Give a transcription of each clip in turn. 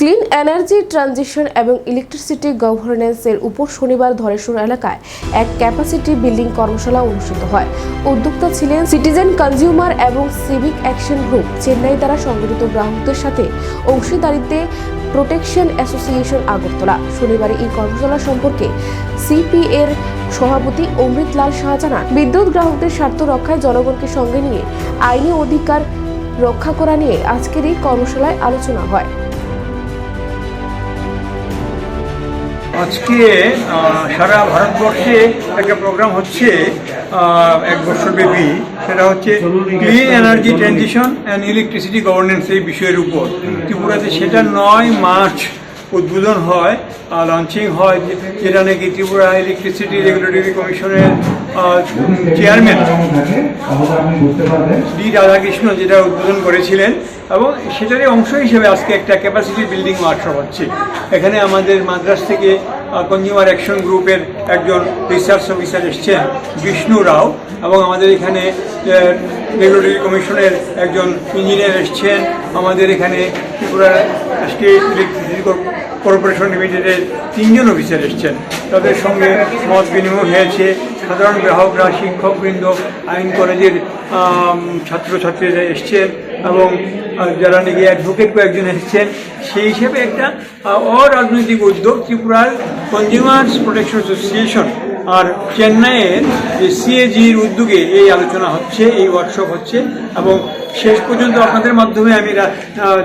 Clean energy transition এবং electricity গভর্নেন্সের উপর শনিবার ধলেশ্বর এলাকায় এক ক্যাপাসিটি বিল্ডিং কর্মশালা অনুষ্ঠিত হয়। উদ্যোক্তা ছিলেন সিটিজেন কনজিউমার এবং সিভিক অ্যাকশন গ্রুপ চেন্নাই দ্বারা সংগঠিত গ্রাহকদের সাথে অংশীদারিত্বে প্রোটেকশন অ্যাসোসিয়েশন আগরতলা। শনিবারে এই কর্মশালা সম্পর্কে সিপি এর সভাপতি অমৃত লাল শাহ জানান, বিদ্যুৎ গ্রাহকদের স্বার্থ রক্ষায় জনগণকে সঙ্গে নিয়ে আইনি অধিকার রক্ষা করা নিয়ে আজকের এই কর্মশালায় আলোচনা হয়। আজকে সারা ভারতবর্ষে একটা প্রোগ্রাম হচ্ছে 1 বছর ব্যাপী, সেটা হচ্ছে clean energy transition and electricity governance এই বিষয়ের উপর। ত্রিপুরাতে সেটা 9 মার্চ উদ্বোধন হয়, লঞ্চিং হয়, যেটা নাকি ত্রিপুরা ইলেকট্রিসিটি রেগুলেটরি কমিশনের চেয়ারম্যান ডি রাধাকৃষ্ণ যেটা উদ্বোধন করেছিলেন, এবং সেটারই অংশ হিসেবে আজকে একটা ক্যাপাসিটি বিল্ডিং ওয়ার্কশপ হচ্ছে। এখানে আমাদের মাদ্রাস থেকে কনজিউমার অ্যাকশন গ্রুপের একজন রিসার্চ অফিসার এসছেন বিষ্ণু রাও, এবং আমাদের এখানে রেগুলেটরি কমিশনের একজন ইঞ্জিনিয়ার এসছেন। আমাদের এখানে ত্রিপুরা স্টেট ইলেকট্রিসিটি কর্পোরেশন লিমিটেডের 3 জন অফিসার এসছেন। তাদের সঙ্গে মত বিনিময় হয়েছে। সাধারণ গ্রাহকরা, শিক্ষকবৃন্দ, আইন কলেজের ছাত্রছাত্রীরা এসছেন, এবং যারা নাকি অ্যাডভোকেট কয়েকজন এসছেন। সেই হিসেবে একটা অরাজনৈতিক উদ্যোগ ত্রিপুরার কনজিউমার্স প্রোটেকশন অ্যাসোসিয়েশন আর চেন্নাইয়ের যে সিএজির উদ্যোগে এই আলোচনা হচ্ছে, এই ওয়ার্কশপ হচ্ছে। এবং শেষ পর্যন্ত আপনাদের মাধ্যমে আমি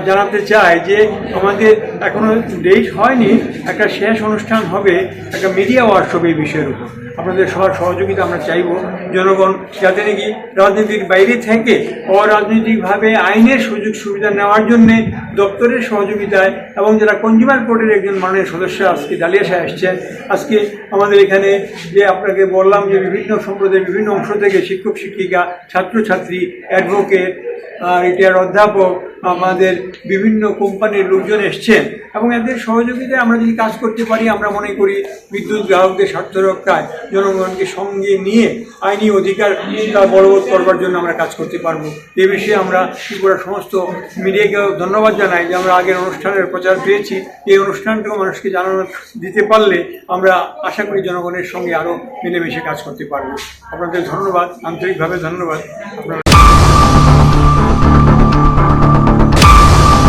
জানাতে চাই যে আমাদের এখনো ডেট হয়নি, একটা শেষ অনুষ্ঠান হবে একটা মিডিয়া ওয়ার্কশপ এই বিষয়ের উপর। আপনাদের সবার সহযোগিতা আমরা চাইব। জনগণ যাতে নাকি রাজনীতির বাইরে থেকে অরাজনৈতিকভাবে আইনের সুযোগ সুবিধা নেওয়ার জন্যে দপ্তরের সহযোগিতায়, এবং যারা কনজিউমার কোর্টের একজন মাননীয় সদস্য আজকে ডালিয়া সাহেব আসছেন। আজকে আমাদের এখানে যে আপনাকে বললাম যে বিভিন্ন সম্প্রদায়ের বিভিন্ন অংশ থেকে শিক্ষক শিক্ষিকা, ছাত্রছাত্রী, অ্যাডভোকেট, রিটায়ার্ড অধ্যাপক, আমাদের বিভিন্ন কোম্পানির লোকজন এসছেন, এবং এদের সহযোগিতায় আমরা যদি কাজ করতে পারি, আমরা মনে করি বিদ্যুৎ গ্রাহকদের স্বার্থ রক্ষায় জনগণকে সঙ্গে নিয়ে আইনি অধিকার বলবৎ করবার জন্য আমরা কাজ করতে পারবো। এই বিষয়ে আমরা ত্রিপুরার সমস্ত মিডিয়াকেও ধন্যবাদ জানাই যে আমরা আগের অনুষ্ঠানের প্রচার পেয়েছি। এই অনুষ্ঠানটাও মানুষকে জানানো দিতে পারলে আমরা আশা করি জনগণের সঙ্গে আরও মিলেমিশে কাজ করতে পারবো। আপনাদের ধন্যবাদ, আন্তরিকভাবে ধন্যবাদ। আপনারা